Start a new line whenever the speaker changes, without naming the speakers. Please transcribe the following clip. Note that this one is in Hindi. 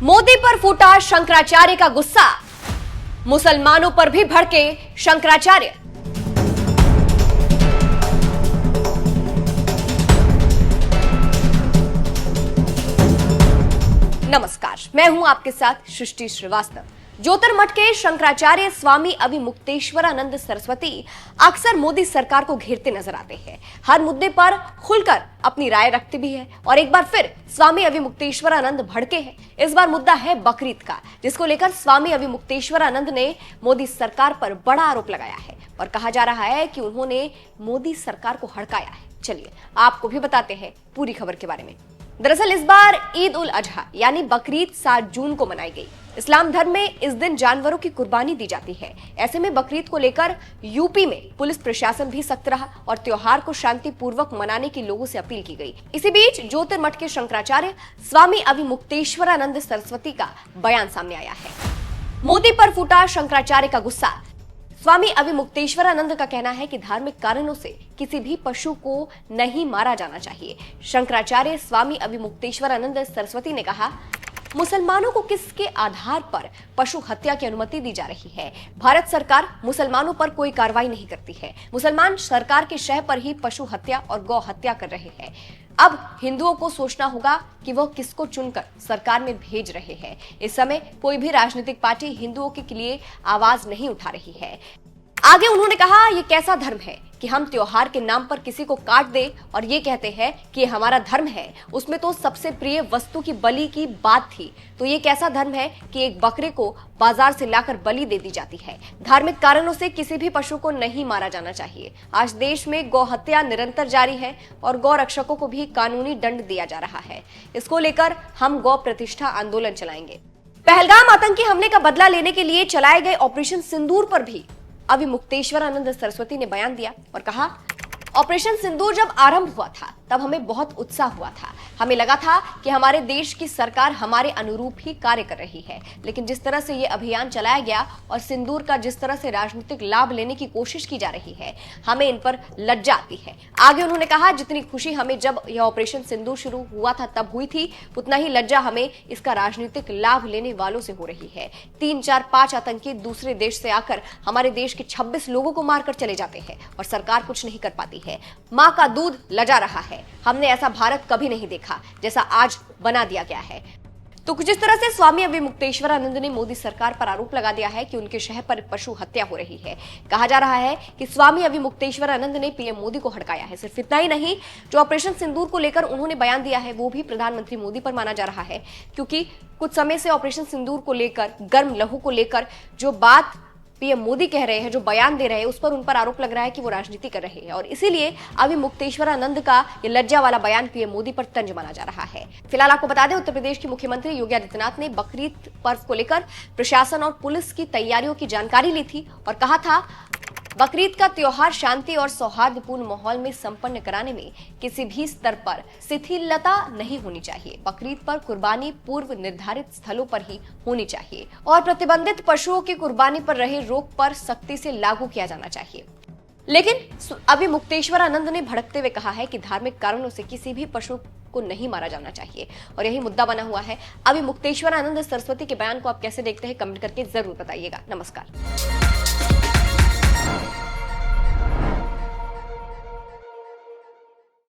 मोदी पर फूटा शंकराचार्य का गुस्सा, मुसलमानों पर भी भड़के शंकराचार्य। नमस्कार, मैं हूं आपके साथ सृष्टि श्रीवास्तव। ज्योतिर्मठ के शंकराचार्य स्वामी अविमुक्तेश्वरानंद सरस्वती अक्सर मोदी सरकार को घेरते नजर आते हैं। हर मुद्दे पर खुलकर अपनी राय रखते भी हैं और एक बार फिर स्वामी अविमुक्तेश्वरानंद भड़के हैं। इस बार मुद्दा है बकरीद का, जिसको लेकर स्वामी अविमुक्तेश्वरानंद ने मोदी सरकार पर बड़ा आरोप लगाया है और कहा जा रहा है कि उन्होंने मोदी सरकार को हड़काया है। चलिए आपको भी बताते हैं पूरी खबर के बारे में। दरअसल इस बार ईद उल अजहा यानी बकरीद 7 जून को मनाई गई। इस्लाम धर्म में इस दिन जानवरों की कुर्बानी दी जाती है। ऐसे में बकरीद को लेकर यूपी में पुलिस प्रशासन भी सख्त रहा और त्योहार को शांतिपूर्वक मनाने की लोगों से अपील की गई। इसी बीच ज्योतिर्मठ के शंकराचार्य स्वामी अविमुक्तेश्वरानंद सरस्वती का बयान सामने आया है। मोदी पर फूटा शंकराचार्य का गुस्सा। स्वामी अविमुक्तेश्वरानंद का कहना है कि धार्मिक कारणों से किसी भी पशु को नहीं मारा जाना चाहिए। शंकराचार्य स्वामी अविमुक्तेश्वरानंद सरस्वती ने कहा, मुसलमानों को किसके आधार पर पशु हत्या की अनुमति दी जा रही है? भारत सरकार मुसलमानों पर कोई कार्रवाई नहीं करती है। मुसलमान सरकार के शह पर ही पशु हत्या और गौ हत्या कर रहे हैं। अब हिंदुओं को सोचना होगा कि वह किसको चुनकर सरकार में भेज रहे हैं। इस समय कोई भी राजनीतिक पार्टी हिंदुओं के लिए आवाज नहीं उठा रही है। आगे उन्होंने कहा, यह कैसा धर्म है कि हम त्योहार के नाम पर किसी को काट दे और ये कहते हैं कि हमारा धर्म है। उसमें तो सबसे प्रिय वस्तु की बलि की बात थी। तो ये कैसा धर्म है कि एक बकरे को बाजार से लाकर बलि दे दी जाती है? धार्मिक कारणों से किसी भी पशु को नहीं मारा जाना चाहिए। आज देश में गौ हत्या निरंतर जारी है और गौ रक्षकों को भी कानूनी दंड दिया जा रहा है। इसको लेकर हम गौ प्रतिष्ठा आंदोलन चलाएंगे। पहलगाम आतंकी हमले का बदला लेने के लिए चलाए गए ऑपरेशन सिंदूर पर भी अविमुक्तेश्वरानंद सरस्वती ने बयान दिया और कहा, ऑपरेशन सिंदूर जब आरंभ हुआ था तब हमें बहुत उत्साह हुआ था। हमें लगा था कि हमारे देश की सरकार हमारे अनुरूप ही कार्य कर रही है। लेकिन जिस तरह से ये अभियान चलाया गया और सिंदूर का जिस तरह से राजनीतिक लाभ लेने की कोशिश की जा रही है, हमें इन पर लज्जा आती है। आगे उन्होंने कहा, जितनी खुशी हमें जब यह ऑपरेशन सिंदूर शुरू हुआ था तब हुई थी, उतना ही लज्जा हमें इसका राजनीतिक लाभ लेने वालों से हो रही है। 3, 4, 5 आतंकी दूसरे देश से आकर हमारे देश के 26 लोगों को मारकर चले जाते हैं और सरकार कुछ नहीं कर पाती है। मां का दूध लजा रहा है। हमने ऐसा भारत कभी नहीं देखा जैसा आज बना दिया गया है। तो कुछ इस तरह से स्वामी अविमुक्तेश्वरानंद ने मोदी सरकार पर आरोप लगा दिया है कि उनके शहर पर पशु हत्या हो रही है। कहा जा रहा है कि स्वामी अविमुक्तेश्वरानंद ने पीएम मोदी को हड़काया है। सिर्फ इतना ही नहीं, जो ऑपरेशन सिंदूर को लेकर उन्होंने बयान दिया है वो भी प्रधानमंत्री मोदी पर माना जा रहा है, क्योंकि कुछ समय से ऑपरेशन सिंदूर को लेकर, गर्म लहू को लेकर जो बात पीएम मोदी कह रहे हैं, जो बयान दे रहे हैं, उस पर उन पर आरोप लग रहा है कि वो राजनीति कर रहे हैं और इसीलिए अविमुक्तेश्वरानंद का ये लज्जा वाला बयान पीएम मोदी पर तंज माना जा रहा है। फिलहाल आपको बता दें, उत्तर प्रदेश के मुख्यमंत्री योगी आदित्यनाथ ने बकरीद पर्व को लेकर प्रशासन और पुलिस की तैयारियों की जानकारी ली थी और कहा था, बकरीद का त्योहार शांति और सौहार्दपूर्ण माहौल में संपन्न कराने में किसी भी स्तर पर शिथिलता नहीं होनी चाहिए। बकरीद पर कुर्बानी पूर्व निर्धारित स्थलों पर ही होनी चाहिए और प्रतिबंधित पशुओं की कुर्बानी पर रहे रोक पर सख्ती से लागू किया जाना चाहिए। लेकिन अविमुक्तेश्वरानंद ने भड़कते हुए कहा है कि धार्मिक कारणों से किसी भी पशु को नहीं मारा जाना चाहिए और यही मुद्दा बना हुआ है। अविमुक्तेश्वरानंद सरस्वती के बयान को आप कैसे देखते हैं, कमेंट करके जरूर बताइएगा। नमस्कार।